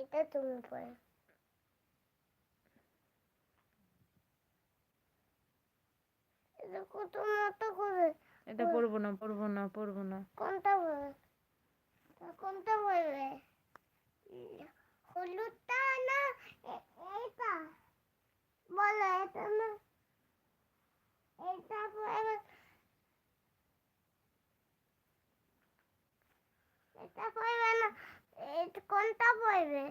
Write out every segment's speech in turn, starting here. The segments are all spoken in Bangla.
এটা তুমি পড়ো। এটা কত মতো করে। এটা পড়বো না, পড়বো না, পড়বো না। কোনটা পড়বে? কোনটা পড়বে? হলুদটা না এটা? বলো এটা না এটা পড়বে। এটা পড়বে না, এটা কোনটা পড়বে?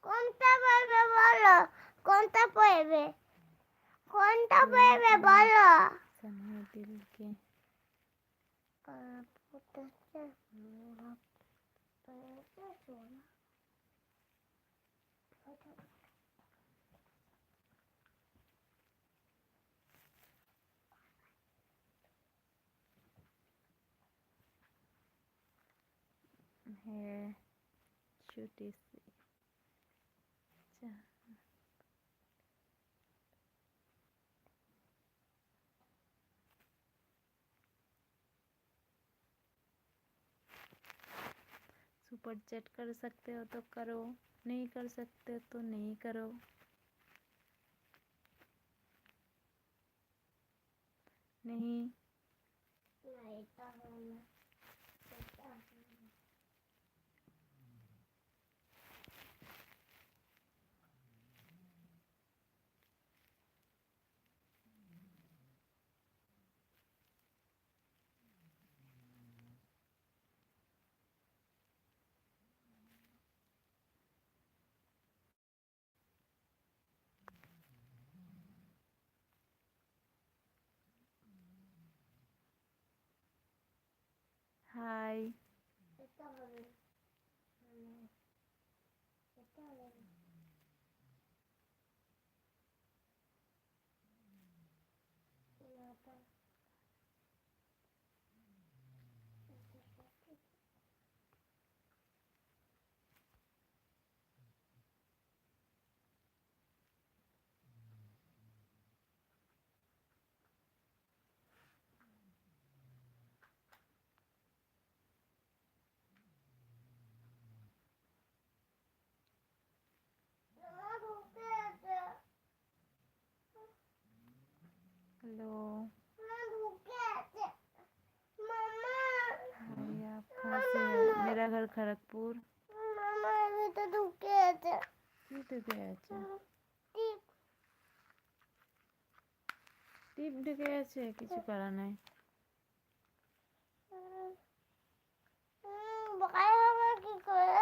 কোনটা পড়বে বলো? কোনটা পড়বে? কোনটা পড়বে বলো? সানিয়া দিলকে है छोटी सी सुपर चैट कर सकते हो तो करो, नहीं कर सकते तो नहीं करो। नहीं हाय हेलो हाय, आप कहाँ से हैं? मेरा घर खड़गपुर। মামা আমি তো ঢুকে আছে। কি ঢুকে আছে? টিপ ঢুকে আছে, কিছু করা নাই। ভয় হবে কি করে?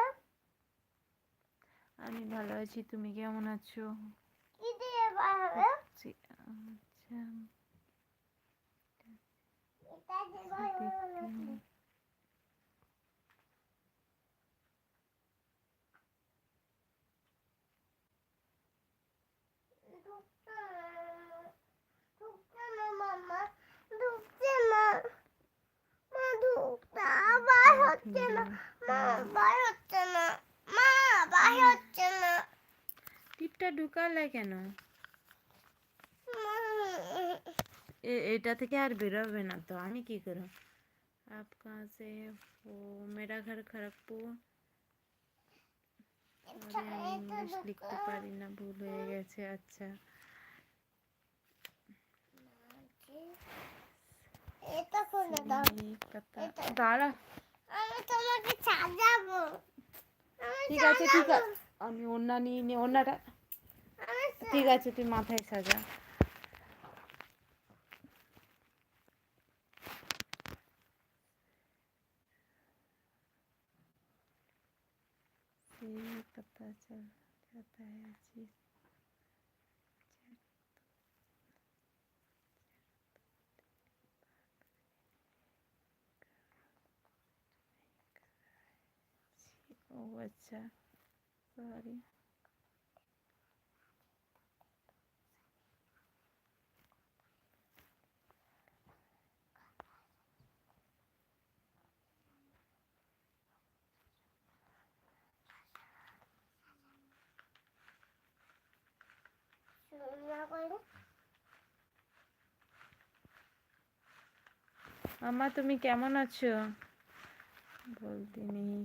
আমি ভালো আছি, তুমি কেমন আছো? কি দিয়ে ভয় হবে? আচ্ছা এটা দিয়ে ভয় হবে নাকি? ঢুকছে না মামা, ঢুকছে না। মা ঢুকছে, আবার হচ্ছে না। মা বার হচ্ছে না। মা বার হচ্ছে না। টিপটা ঢুকালে কেন? এটা থেকে আর বেরোবে না তো, আমি কি করব? आप कहाँ से हो? मेरा घर खड़गपुर। আরে আমি ইংলিশ লিখতে পারি না, ভুল হয়ে গেছে। আচ্ছা এটা খুলে দাও। দাঁড়া, আমি তোমাকে সাজাবো। ঠিক আছে ঠিক আছে, আমি ওড়না নিয়ে নি, ওড়নাটা ঠিক আছে, তুই মাথায় সাজা। पता चल जाता है चीज। ओ अच्छा, सॉरी। মামা তুমি কেমন আছো? বলতে নেই।